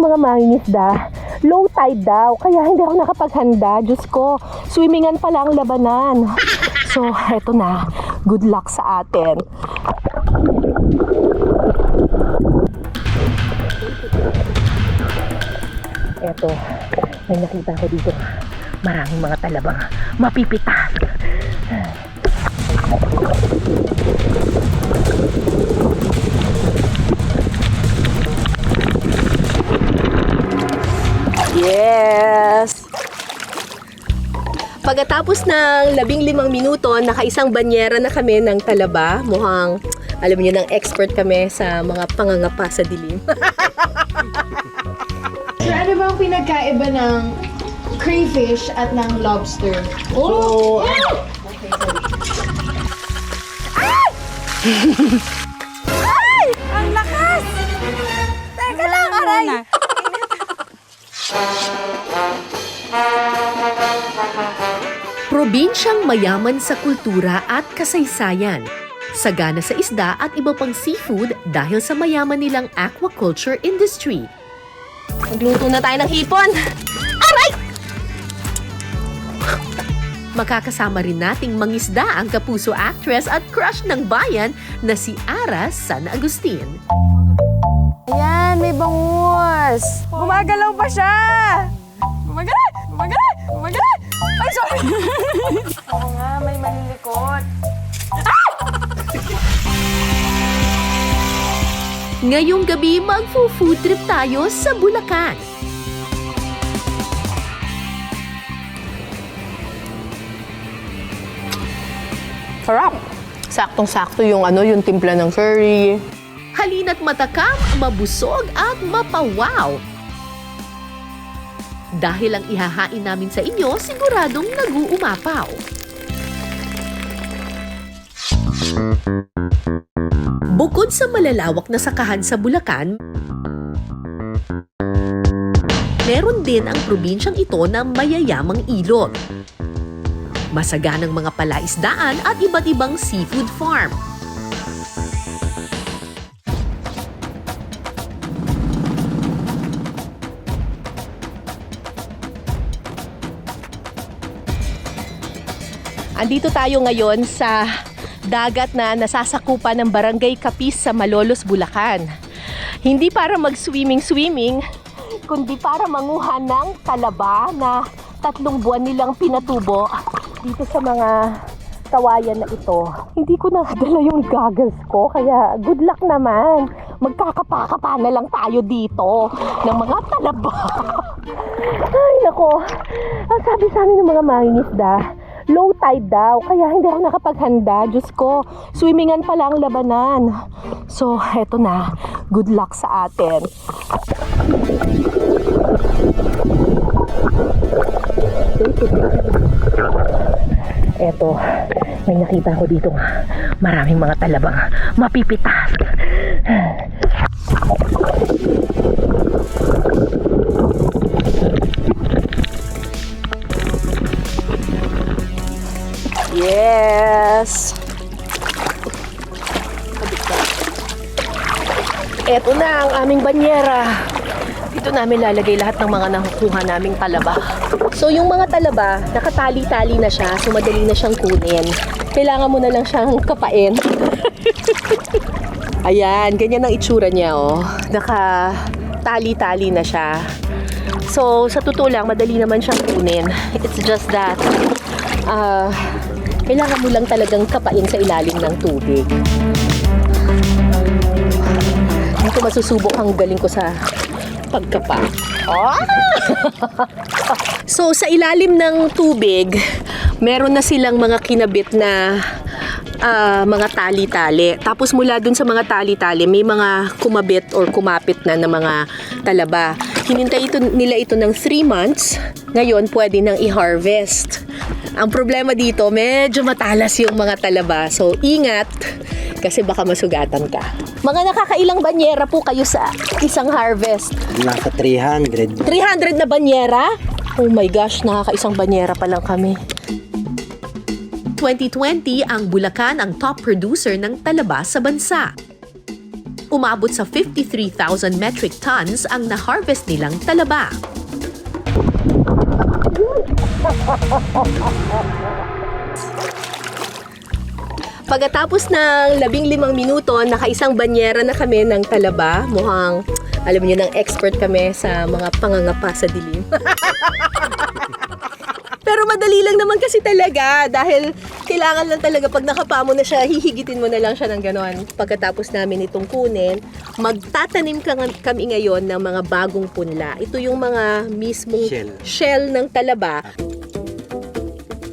mga mangingisda, low tide daw, kaya hindi ako nakapaghanda. Diyos ko, swimmingan pala ang labanan. So, eto na. Good luck sa atin. Eto, may nakita ko dito. Maraming mga talabang mapipitas. Yes! Pagkatapos ng 15 minuto, nakaisang banyera na kami ng talaba. Mukhang, alam niyo, ng expert kami sa mga pangangapa sa dilim. Sir, ano ba ang pinagkaiba ng crayfish at ng lobster? Oh! Ay! Ang lakas! Teka lang, aray! Probinsyang mayaman sa kultura at kasaysayan. Sagana sa isda at iba pang seafood dahil sa mayaman nilang aquaculture industry. Magluto na tayo ng hipon! Aray! Makakasama rin nating mangisda ang kapuso actress at crush ng bayan na si Ara San Agustin. Ayan, may bangus! Gumagalaw pa siya! Gumagalaw! Gumagalaw! Gumagalaw! Ay, sorry! Oo nga, may malilikot. Ngayong gabi, magfo-food trip tayo sa Bulacan. Sarap. Saktong-sakto yung yung timpla ng curry. Halina't matakam, mabusog at mapawaw. Dahil ang ihahain namin sa inyo, siguradong nag-uumapaw. Bukod sa malalawak na sakahan sa Bulacan, meron din ang probinsyang ito na mayayamang ilog. Masaganang mga palaisdaan at iba't ibang seafood farm. Andito tayo ngayon sa dagat na nasasakupan ng Barangay Capiz sa Malolos, Bulacan. Hindi para mag-swimming-swimming, kundi para manguha ng talaba na 3 buwan nilang pinatubo dito sa mga kawayan na ito. Hindi ko nadala yung goggles ko, kaya good luck naman. Magkakapa-kapa na lang tayo dito ng mga talaba. Ay, nako. Ang sabi sa amin ng mga mangingisda, low tide daw, kaya hindi ako nakapaghanda. Diyos ko, swimmingan pala ang labanan. So, eto na. Good luck sa atin. Eto, may nakita ko dito maraming mga talabang mapipitas. Yes! Eto na ang aming banyera. Dito namin lalagay lahat ng mga nakukuha naming talaba. So yung mga talaba, nakatali-tali na siya, so madali na siyang kunin. Kailangan mo na lang siyang kapain. Ayan, ganyan ang itsura niya, oh. Nakatali-tali na siya. So sa totoo lang, madali naman siyang kunin. It's just that, kailangan mo lang talagang kapain sa ilalim ng tubig. Dito masusubok ang galing ko sa pagkapa. Oh! So, sa ilalim ng tubig, meron na silang mga kinabit na mga tali-tali. Tapos mula dun sa mga tali-tali, may mga kumabit or kumapit na mga talaba. Hinintay nila ito ng 3 months. Ngayon, pwede nang i-harvest. Ang problema dito, medyo matalas yung mga talaba. So, ingat kasi baka masugatan ka. Mga nakakailang banyera po kayo sa isang harvest? Nasa 300. 300 na banyera? Oh my gosh, nakakaisang banyera pa lang kami. 2020, ang Bulacan ang top producer ng talaba sa bansa. Umabot sa 53,000 metric tons ang na-harvest nilang talaba. Pagkatapos ng 15 minuto, nakaisang banyera na kami ng talaba. Mukhang, alam niyo, ng expert kami sa mga pangangapa sa dilim. Pero madali lang naman kasi talaga dahil kailangan lang talaga pag nakapa mo na siya, hihigitin mo na lang siya ng ganon. Pagkatapos namin itong kunin, magtatanim kami ngayon ng mga bagong punla. Ito yung mga mismong shell ng talaba.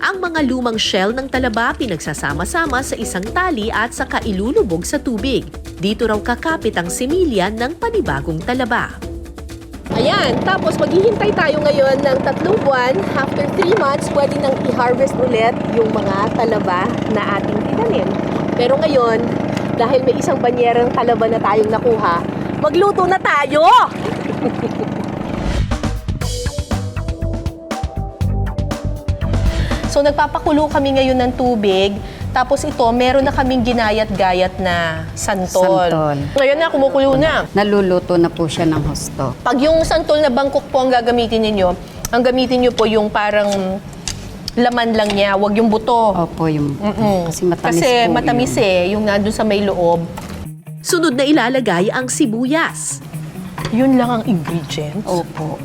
Ang mga lumang shell ng talaba pinagsasama-sama sa isang tali at saka ilulubog sa tubig. Dito raw kakapit ang similya ng panibagong talaba. Ayan, tapos maghihintay tayo ngayon ng 3 buwan. After 3 months, pwede nang i-harvest ulit yung mga talaba na ating tinanim. Pero ngayon, dahil may isang banyerang talaba na tayong nakuha, magluto na tayo! So nagpapakulo kami ngayon ng tubig. Tapos ito, meron na kaming ginayat-gayat na santol. Santol. Ngayon na, kumukulo na. Naluluto na po siya ng husto. Pag yung santol na bangkok po ang gagamitin ninyo, ang gamitin nyo po yung parang laman lang niya, wag yung buto. Opo, yung kasi matamis Kasi po matamis yun. yung nandun sa may loob. Sunod na ilalagay ang sibuyas. Yun lang ang ingredients. Opo.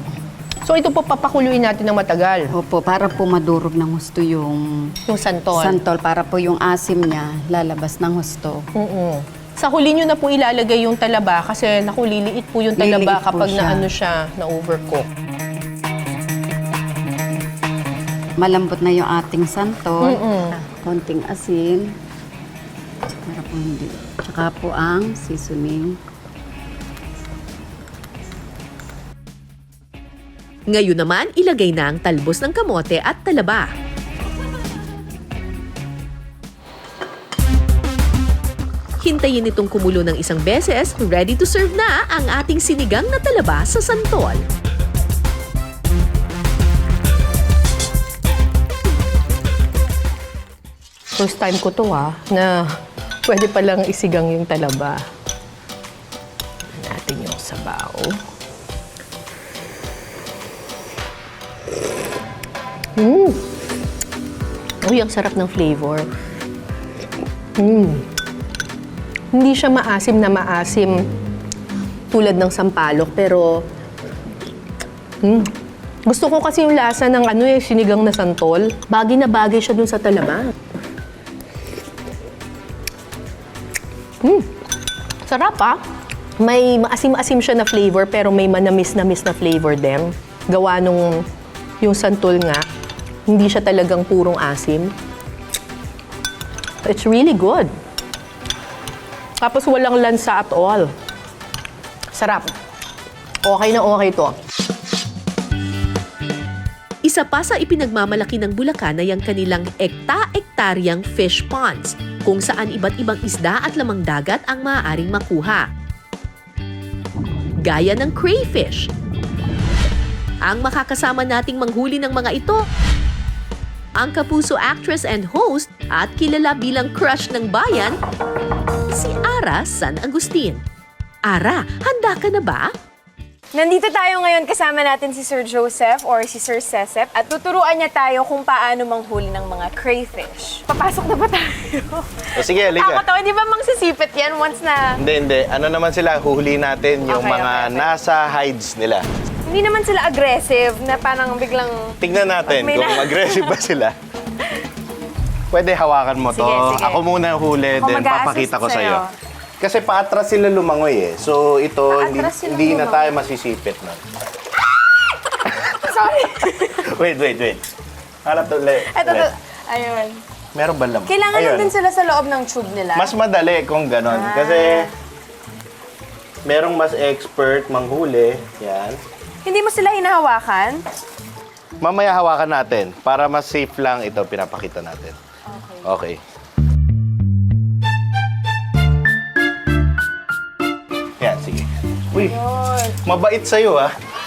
So ito po papakuluin natin ng matagal. Opo, para po madurog ng husto yung Yung santol. santol. Para po yung asim niya lalabas ng husto. Sa huli nyo na po ilalagay yung talaba kasi nakuliliit po yung talaba Liliit po kapag siya. na siya, na-overcook. Malambot na yung ating santol. Konting asin. Para po hindi. Tsaka po ang seasoning. Ngayon naman, ilagay na ang talbos ng kamote at talaba. Hintayin itong kumulo ng isang beses, ready to serve na ang ating sinigang na talaba sa santol. First time ko to na pwede palang isigang yung talaba. Natin yung sabaw. Uy, ang sarap ng flavor. Hindi siya maasim na maasim tulad ng sampalok, pero gusto ko kasi yung lasa ng sinigang na santol. Bagay na bagay siya dun sa talaba. Sarap May maasim-asim siya na flavor, pero may manamis-namis na flavor din. Gawa nung yung santol nga, hindi siya talagang purong asim. It's really good. Tapos walang lansa at all. Sarap. Okay na okay to. Isa pa sa ipinagmamalaki ng Bulacan ay ang kanilang ekta-ektaryang fish ponds, kung saan iba't ibang isda at lamang dagat ang maaaring makuha. Gaya ng crayfish. Ang makakasama nating manghuli ng mga ito, ang Kapuso actress and host at kilala bilang crush ng bayan, si Ara San Agustin. Ara, handa ka na ba? Nandito tayo ngayon kasama natin si Sir Joseph or si Sir Cecep at tuturuan niya tayo kung paano manghuli ng mga crayfish. Papasok na ba tayo? O sige, halika. Ako to, hindi ba mangsisipit yan once na... Hindi. Ano naman sila, huhuli natin yung Okay, mga okay. nasa hides nila. Hindi naman sila aggressive na parang biglang... Tignan natin May kung na- aggressive ba sila. Pwede hawakan mo to. Sige. Ako muna huli, Ako then mag-a-assist papakita ko sa'yo. sa'yo. Kasi paatras sila lumangoy eh. So ito, hindi, Paatras sila hindi na lumangoy. tayo masisipit na. Sorry. Wait. Hanap to ulit. Ito. Ayun. Meron ba lang? Kailangan Ayun. nandun sila sa loob ng tube nila. Mas madali kung ganon. Kasi merong mas expert manghuli. Yan. Hindi mo sila hinahawakan? Mamaya hawakan natin. Para mas safe lang ito, pinapakita natin. Okay. Yan, sige. Uy, mabait sa'yo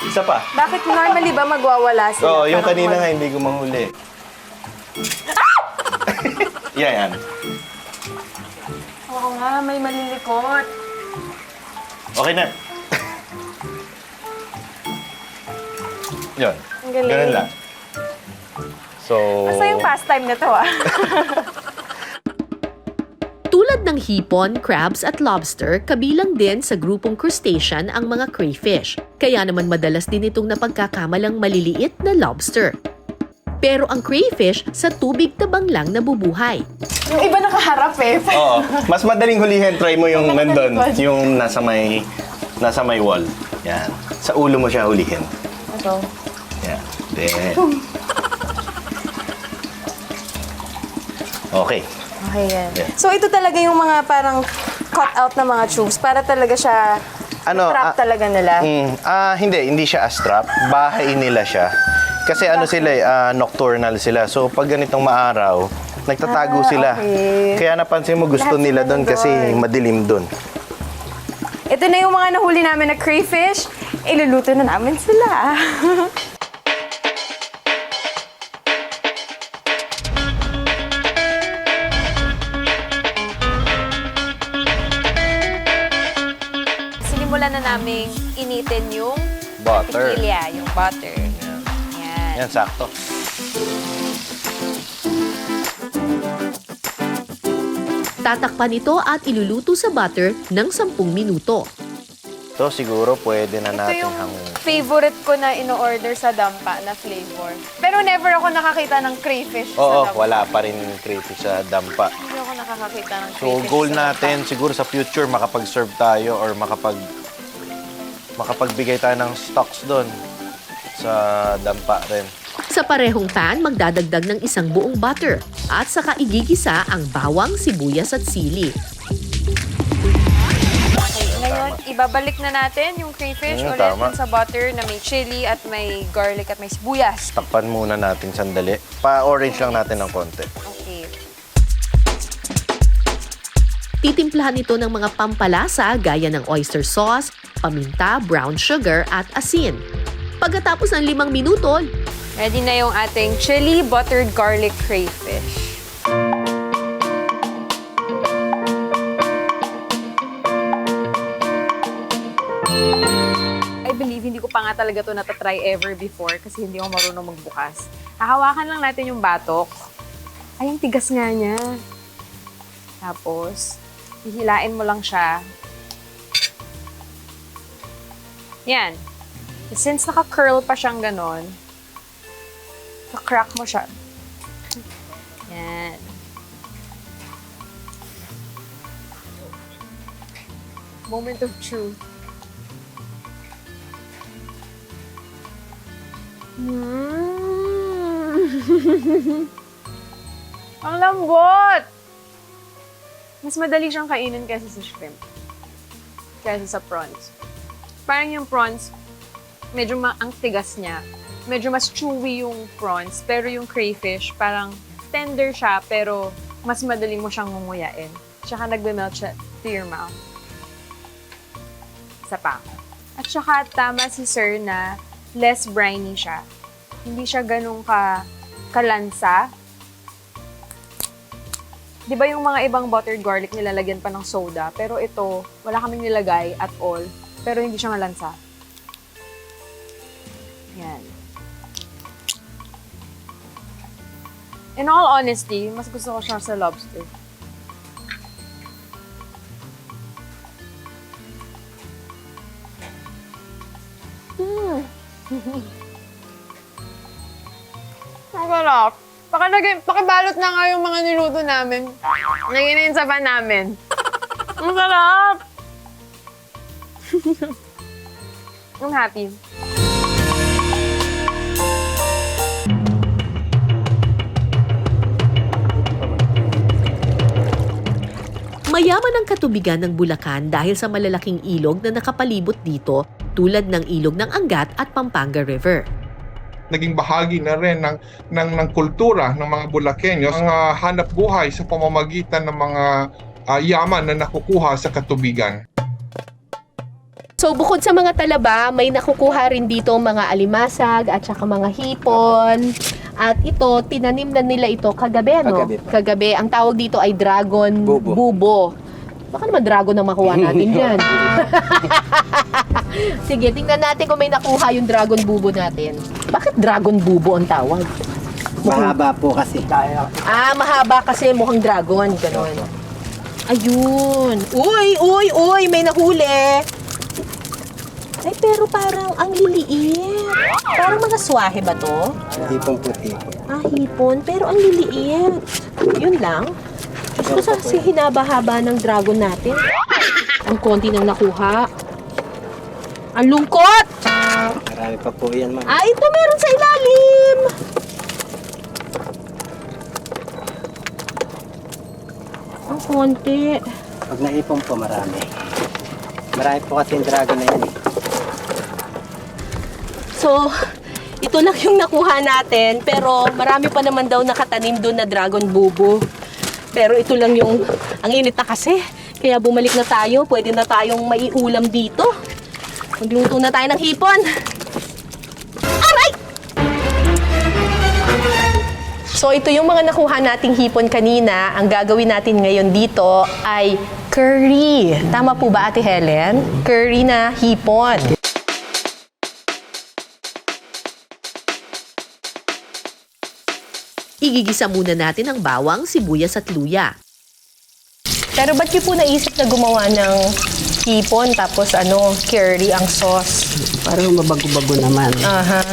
Isa pa. Bakit normally ba magwawala sila? Oo, yung Parang kanina nga hindi ko manghuli. Yan. Oo nga, may malilikot. Okay na. Yun. Ang galing. Ganun lang. So... Basta yung pastime na to ah. Tulad ng hipon, crabs at lobster, kabilang din sa grupong crustacean ang mga crayfish. Kaya naman madalas din itong napagkakamalang maliliit na lobster. Pero ang crayfish sa tubig tabang lang nabubuhay. Yung iba nakaharap eh. Oo. Mas madaling hulihin. Try mo yung nandun. Yung nasa may wall. Yan. Sa ulo mo siya hulihin. Ito. Yan. Then... Okay. Okay yan. Yeah. So ito talaga yung mga parang cut out na mga tubes para talaga siya trap talaga nila. Hindi siya as trap. Bahay nila siya. Kasi ano sila, nocturnal sila. So pag ganitong maaraw, nagtatago sila. Okay. Kaya napansin mo gusto Lahat nila sila doon kasi nandun. madilim doon. Ito na yung mga nahuli namin na crayfish. Iluluto na namin sila. Sinimulan na namin initin yung Butter. tequila, yung butter. Yan. Yan, sakto. Tatakpan ito at iluluto sa butter ng 10 minuto. Ito siguro pwede na Ito natin yung hangin. favorite ko na ino-order sa dampa na flavor. Pero never ako nakakita ng crayfish Oo, sa dampa. wala pa rin crayfish sa dampa. Hindi ako nakakakita ng So, crayfish goal sa dampa. natin siguro sa future makapag-serve tayo or makapagbigay tayo ng stocks doon sa dampa rin. Sa parehong pan, magdadagdag ng isang buong butter at saka igigisa ang bawang, sibuyas at sili. Okay, ngayon, ibabalik na natin yung crayfish ulit tama. dun sa butter na may chili at may garlic at may sibuyas. Takpan muna natin sandali. Pa-orange lang natin ng konti. Okay. Titimplahan ito ng mga pampalasa gaya ng oyster sauce, paminta, brown sugar at asin. Pagkatapos ng 5 minuto, Ready na yung ating chili buttered garlic crayfish. I believe hindi ko pa nga talaga to natatry ever before kasi hindi ako marunong magbukas. Hahawakan lang natin yung batok. Ay, ang tigas nga niya. Tapos, hihilain mo lang siya. Yan. Since naka-curl pa siyang ganon, crack mo siya. Yan. Moment of truth. Ang lambot! Mas madali siyang kainin kaysa sa shrimp. Kaysa sa prawns. Parang yung prawns, medyo ang tigas niya. Medyo mas chewy yung prawns, pero yung crayfish, parang tender siya, pero mas madali mo siyang ngunguyain. Tsaka nagbe-melt siya to your mouth. Isa pa. At saka tama si Sir na less briny siya. Hindi siya ganun kalansa. Di ba yung mga ibang buttered garlic nilalagyan pa ng soda, pero ito, wala kaming nilagay at all, pero hindi siya malansa. Yan. In all honesty, mas gusto ko siya sa lobster. Ang sarap. Pakibalot na nga yung mga niluto namin. Naginayin sa pan namin. Ang sarap! I'm happy. mayaman ang katubigan ng Bulacan dahil sa malalaking ilog na nakapalibot dito tulad ng ilog ng Angat at Pampanga River. Naging bahagi na rin ng kultura ng mga Bulakeños ang hanap buhay sa pamamagitan ng mga yaman na nakukuha sa katubigan. So bukod sa mga talaba, may nakukuha rin dito mga alimasag at saka mga hipon. At ito, tinanim na nila ito kagabi, no? Kagabi po. Kagabi. Ang tawag dito ay dragon Bubo. bubo. Baka naman dragon ang makuha natin dyan. Sige, tingnan natin kung may nakuha yung dragon bubo natin. Bakit dragon bubo ang tawag? Mahaba po kasi. Mahaba kasi mukhang dragon. Ganon. Ayun. Uy, may nahuli. Ay, pero parang ang liliit. Parang mga swahe ba to? Hipong puti. Hipon. Pero ang liliit. Yun lang. Diyos ko, kasi hinaba-haba ng dragon natin. Ang konti nang nakuha. Ang lungkot! Marami pa po yan, ma'am. Ito meron sa ilalim! Ang konti. Pag naipon po, marami. Marami po kasi yung dragon na yan. So, ito lang yung nakuha natin. Pero marami pa naman daw nakatanim doon na dragon bubo. Pero ito lang yung, ang init na kasi. Kaya bumalik na tayo. Pwede na tayong maiulam dito. Magluto na tayo ng hipon. Aray! So ito yung mga nakuha nating hipon kanina. Ang gagawin natin ngayon dito ay curry. Tama po ba, Ate Helen? Curry na hipon. Igigisa muna natin ang bawang, sibuyas at luya. Pero ba't niyo po naisip na gumawa ng hipon tapos curry ang sauce? Parang mabago-bago naman. Aha.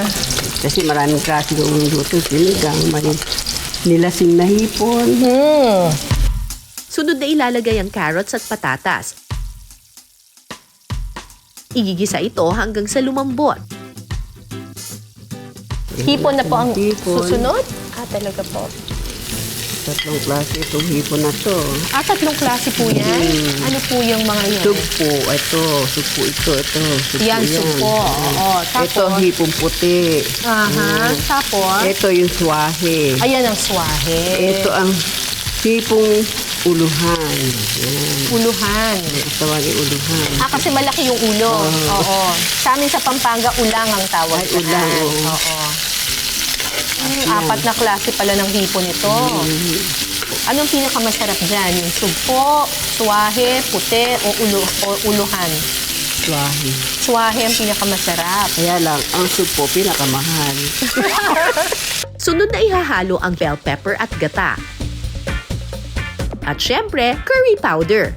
Kasi maraming klase yung luto. Sinigang, may nilasing na hipon. Sunod na ilalagay ang carrots at patatas. Igigisa ito hanggang sa lumambot. Hipon na po ang Hipon. susunod? Talaga po. Tatlong klase itong hipon na to. Tatlong klase po yan? Ano po yung mga yun? Sugpo, ito. Sugpo ito. Sugpo Yan, sugpo. Oo. Tapos? Ito, hipon puti. Aha. Tapos? Ito yung swahe. Ayan ang swahe. Ito ang hipong uluhan. Yan. Uluhan. Ito tawagin uluhan. Kasi malaki yung ulo. Oo. Sa amin sa Pampanga, ulang ang tawag. Ay, ulang, dyan. oo. Oo. Apat na klase pala ng hipon ito. Anong pinakamasarap dyan? Yung sugpo, swahe, puti, o uluhan? Swahe. Swahe ang pinakamasarap. Kaya lang, ang sugpo pinakamahal. Sunod na ihahalo ang bell pepper at gata. At syempre, curry powder.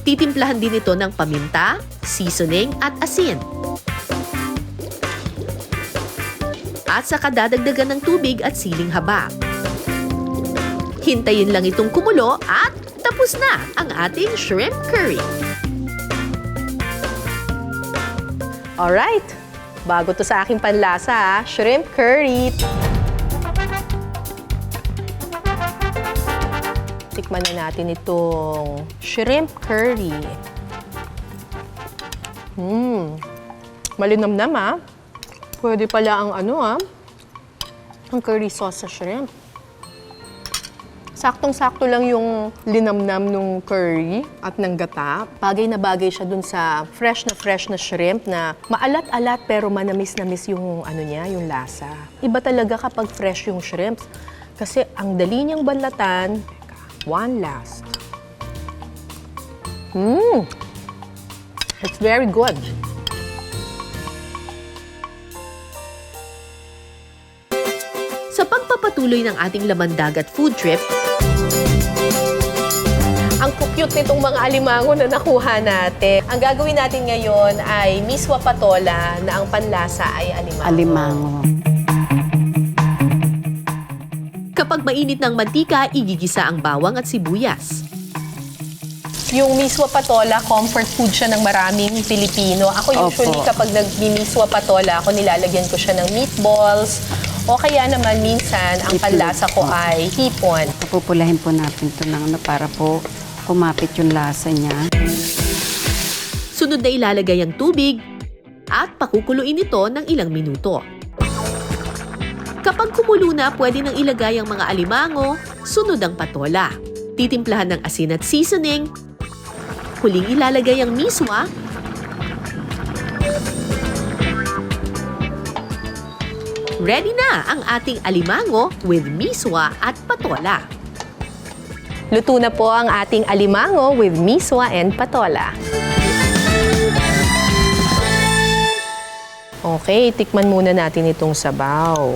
Titimplahan din ito ng paminta, seasoning at asin. At saka dadagdagan ng tubig at siling haba. Hintayin lang itong kumulo at tapos na ang ating shrimp curry. Alright. Bago to sa aking panlasa, shrimp curry. Tikman na natin itong shrimp curry. Malinamnam Pwede pala ang ang curry sauce sa shrimp. Saktong-sakto lang yung linamnam nung curry at ng gata. Bagay na bagay siya dun sa fresh na shrimp na maalat-alat pero manamis-namis yung yung lasa. Iba talaga kapag fresh yung shrimp kasi ang dali niyang banlatan. One last. It's very good. Sa pagpapatuloy ng ating laman-dagat food trip, Ang cute nitong mga alimango na nakuha natin. Ang gagawin natin ngayon ay miswa patola na ang panlasa ay alimango. Alimango. kapag mainit ng mantika, igigisa ang bawang at sibuyas. Yung miswa patola, comfort food siya ng maraming Pilipino. Ako usually kapag nag-miswa patola, ako nilalagyan ko siya ng meatballs. O kaya naman minsan, ang panlasa ko ay hipon. Pupulahin po natin ito ng para po kumapit yung lasa niya. Sunod na ilalagay ang tubig at pakukuluin ito ng ilang minuto. Kapag kumulo na, pwede nang ilagay ang mga alimango, sunod ang patola. Titimplahan ng asin at seasoning. Huling ilalagay ang miswa. Ready na ang ating alimango with miswa at patola. Luto na po ang ating alimango with miswa and patola. Okay, tikman muna natin itong sabaw.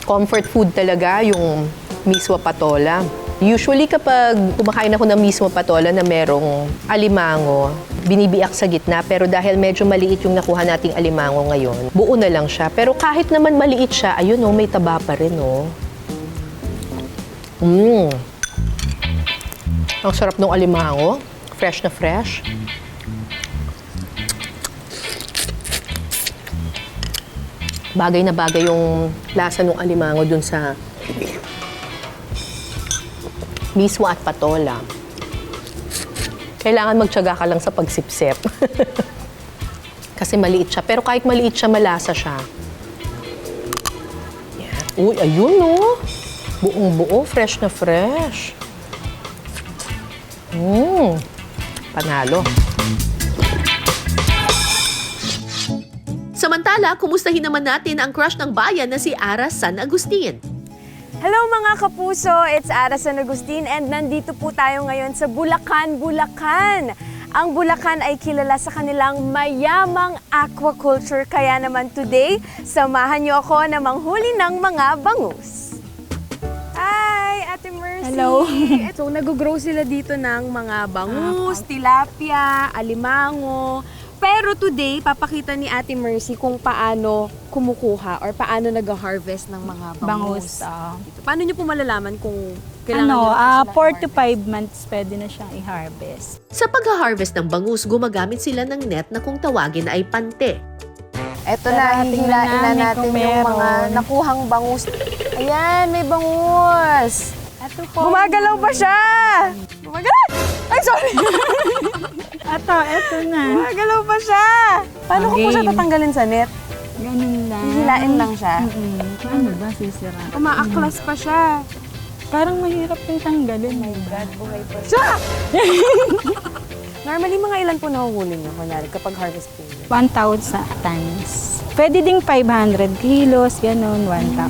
Comfort food talaga yung miswa patola. Usually kapag kumakain ako ng miswa patola na merong alimango, binibiak sa gitna. Pero dahil medyo maliit yung nakuha nating alimango ngayon, buo na lang siya. Pero kahit naman maliit siya, ayun may taba pa rin Ang sarap ng alimango. Fresh na fresh. Bagay na bagay yung lasa ng alimango dun sa miswa at patola. Kailangan magtiyaga ka lang sa pagsipsip. Kasi maliit siya. Pero kahit maliit siya, malasa siya. Yan. Uy, ayun buong-buo, fresh na fresh. Panalo. Samantala, kumustahin naman natin ang crush ng bayan na si Ara San Agustin. Hello mga kapuso, it's Ara San Agustin and nandito po tayo ngayon sa Bulacan, Bulacan. Ang Bulacan ay kilala sa kanilang mayamang aquaculture, kaya naman today, samahan niyo ako na manghuli ng mga bangus. Hi, Ate Mercy! Hello. So nag-grow sila dito ng mga bangus, tilapia, alimango. Pero today, papakita ni Ate Mercy kung paano kumukuha or paano nag-harvest ng mga bangus. Dito. Paano niyo po malalaman kung kailangan niyo na po sila 4 to 5 months pwede na siyang i-harvest. Sa pag-harvest ng bangus, gumagamit sila ng net na kung tawagin ay pante. Eto na, hihilain na natin yung mga nakuhang bangus. Ayan, may bangus! Ito po. Gumagalaw pa siya! Gumagalaw! Ay, sorry! Ito na. Gumagalaw pa siya! Paano ko po siya tatanggalin sa net? Ganun lang. Hihilain lang siya? Paano ba sisira? Umaaklas pa siya. Parang mahirap yung tanggalin. Buhay pa siya! Normally, mga ilan po nahuhuli niyo, kunyari, kapag harvest po niyo? 1,000 tons. Pwede ding 500 kilos, ganun. 1,000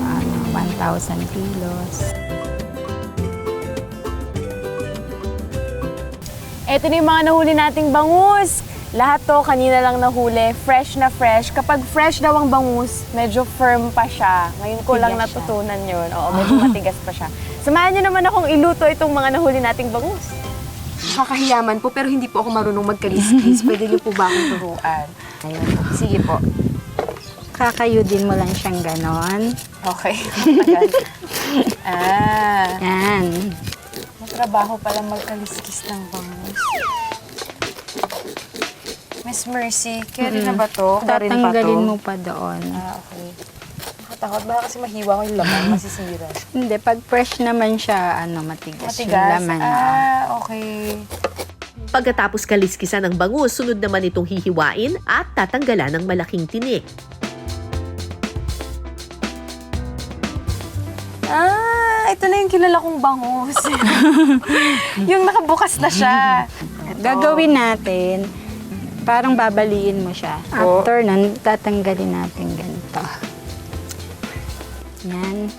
kilos. Ito na yung mga nahuli nating bangus. Lahat to kanina lang nahuli, fresh na fresh. Kapag fresh daw ang bangus, medyo firm pa siya. Ngayon ko lang natutunan yun. Oo, medyo matigas pa siya. Samahan niyo naman akong iluto itong mga nahuli nating bangus. Kakahiyaman po, pero hindi po ako marunong magkalis-kis. Pwede niyo po ba akong turuan? Ayun. Sige po. Kakayudin mo lang siyang ganon. Okay. Yan. Trabaho pala magkaliskis ng bangus. Miss Mercy, carry na ba to? Darin pa to? Tatanggalin mo pa doon. Okay. Nakatakot. Baka kasi mahiwa ko yung laman, masisira. Hindi, pag fresh naman siya, matigas yung laman. Okay. Pagkatapos kaliskisan ng bangus, sunod naman itong hihiwain at tatanggalan ng malaking tinik. Ito na yung kilala kong bangus. Yung nakabukas na siya. Gagawin natin, parang babaliin mo siya. After nun, tatanggalin natin ganito. Yan.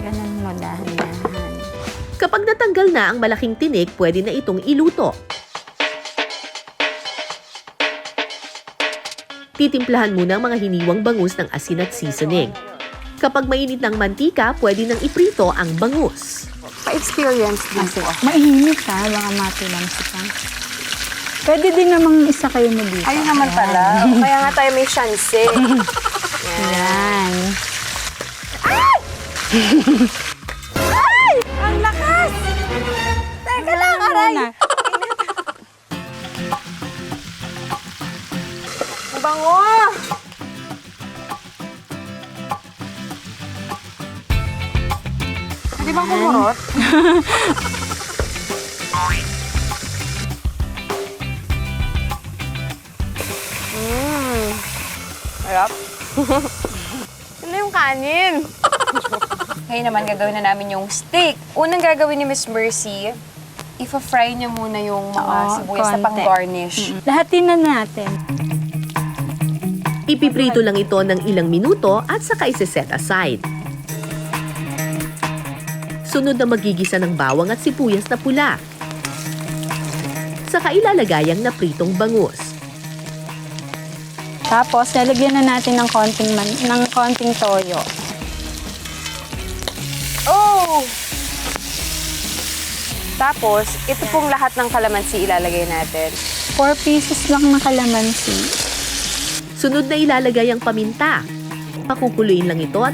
Ganun mo dahan-dahan. Kapag natanggal na ang malaking tinik, pwede na itong iluto. Titimplahan muna ang mga hiniwang bangus ng asin at seasoning. Kapag mainit ng mantika, pwede nang iprito ang bangus. Pa-experience din po ako. Mainit ha, baka matulamsi ka. Pwede din namang isa kayo mo dito. Ayun naman pala. Kaya nga tayo may chance. Yan. Ay! Ang lakas! Teka lang, aray! Bango! Di ba kumurot? Harap. Ano yung kanin? Ngayon naman gagawin na namin yung steak. Unang gagawin ni Miss Mercy, ifa-fry niya muna yung mga sibuyas na konti. pang-garnish. Lahatin na natin. Ipiprito lang ito ng ilang minuto at saka ise-set aside. Sunod na magigisa ng bawang at sibuyas na pula. Saka ilalagay ang napritong bangus. Tapos, lalagyan na natin ng konting toyo. Oh! Tapos, ito pong lahat ng kalamansi ilalagay natin. 4 pieces lang na kalamansi. Sunod na ilalagay ang paminta. Pakukuluin lang ito at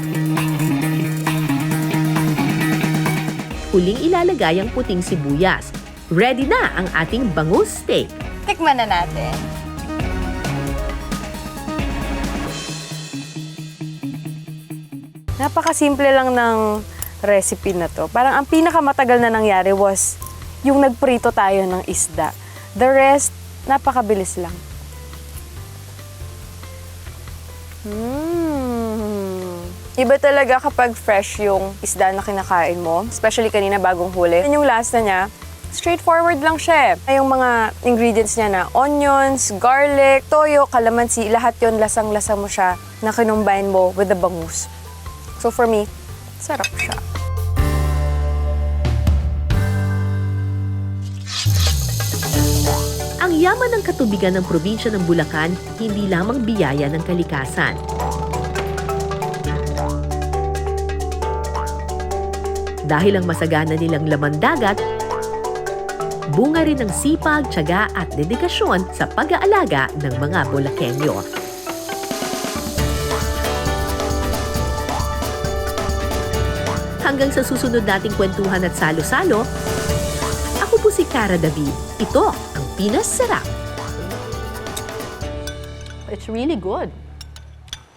huling ilalagay ang puting sibuyas. Ready na ang ating bangus steak. Tikman na natin. Napakasimple lang ng recipe na to. Parang ang pinakamatagal na nangyari was yung nagprito tayo ng isda. The rest, napakabilis lang. Iba talaga kapag fresh yung isda na kinakain mo, especially kanina bagong huli. Yung lasa niya, straightforward lang siya. Yung mga ingredients niya na onions, garlic, toyo, kalamansi, lahat yon lasang-lasa mo siya na kinumbine mo with the bangus. So for me, sarap siya. Ang yaman ng katubigan ng probinsya ng Bulacan, hindi lamang biyaya ng kalikasan. Dahil ang masagana nilang laman dagat, bunga rin ng sipag, tiyaga at dedikasyon sa pag-aalaga ng mga Bulakenyo. Hanggang sa susunod nating kwentuhan at salo-salo, ako po si Cara David. Ito ang Pinas Sarap. It's really good.